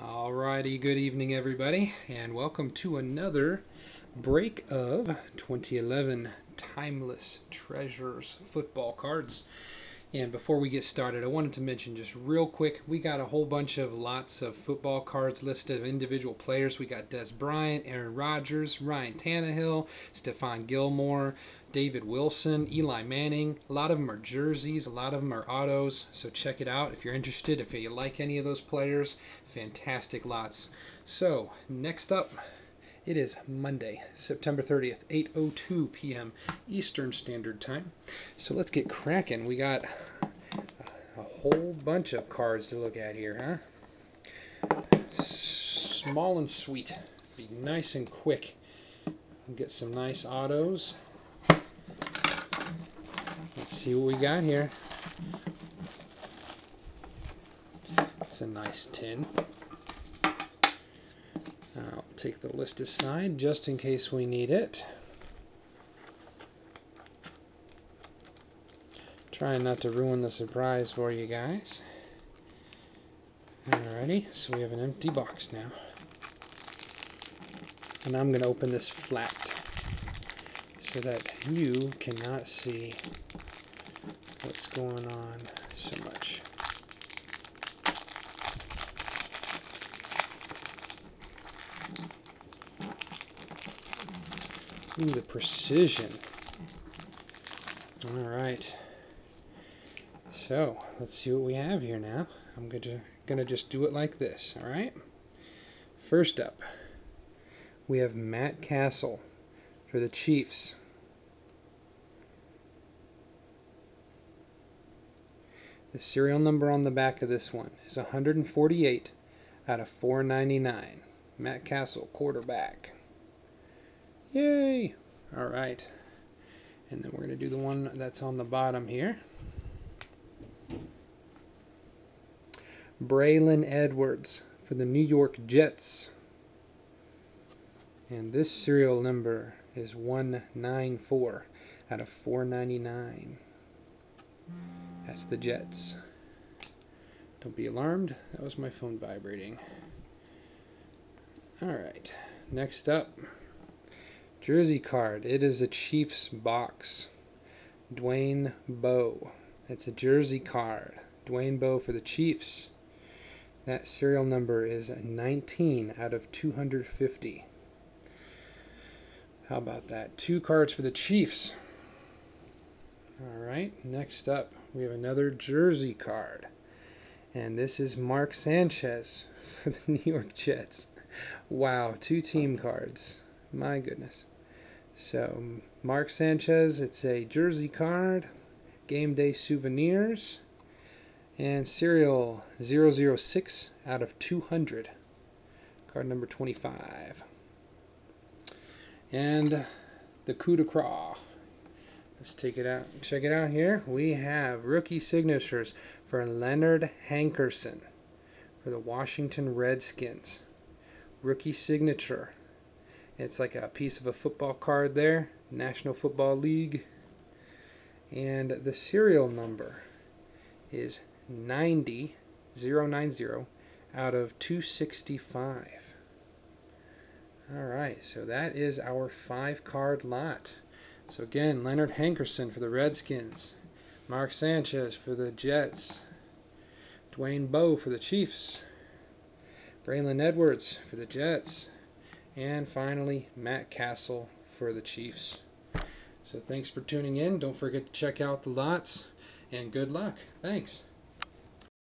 Alrighty, good evening everybody, and welcome to another break of 2011 Timeless Treasures football cards. And before we get started, I wanted to mention just real quick, we got a whole bunch of lots of football cards listed of individual players. We got Dez Bryant, Aaron Rodgers, Ryan Tannehill, Stephon Gilmore, David Wilson, Eli Manning. A lot of them are jerseys, a lot of them are autos, so check it out if you're interested, if you like any of those players. Fantastic lots. So, next up, it is Monday, September 30th, 8:02 p.m. Eastern Standard Time. So let's get cracking. We got a whole bunch of cards to look at here, huh? Small and sweet. Be nice and quick. Get some nice autos. Let's see what we got here. It's a nice tin. I'll take the list aside just in case we need it. Trying not to ruin the surprise for you guys. Alrighty, so we have an empty box now. And I'm going to open this flat so that you cannot see what's going on so much. Ooh, the precision. Alright. So, let's see what we have here now. I'm gonna just do it like this, alright? First up, we have Matt Cassel for the Chiefs. The serial number on the back of this one is 148 out of 499. Matt Cassel, quarterback. Yay! Alright. And then we're going to do the one that's on the bottom here. Braylon Edwards for the New York Jets. And this serial number is 194 out of 499. That's the Jets. Don't be alarmed, that was my phone vibrating. Alright, next up, jersey card. It is a Chiefs box. Dwayne Bowe. It's a jersey card. Dwayne Bowe for the Chiefs. That serial number is 19 out of 250. How about that? 2 cards for the Chiefs. Alright, next up, we have another jersey card. And this is Mark Sanchez for the New York Jets. Wow, 2 team cards. My goodness. So, Mark Sanchez, it's a jersey card, game day souvenirs, and serial 006 out of 200. Card number 25. And the coup de grace. Let's take it out. Check it out here. We have rookie signatures for Leonard Hankerson for the Washington Redskins. Rookie signature. It's like a piece of a football card there. National Football League. And the serial number is 90 out of 265. Alright, so that is our 5-card lot. So again, Leonard Hankerson for the Redskins, Mark Sanchez for the Jets, Dwayne Bowe for the Chiefs, Braylon Edwards for the Jets, and finally Matt Cassel for the Chiefs. So thanks for tuning in. Don't forget to check out the lots, and good luck. Thanks.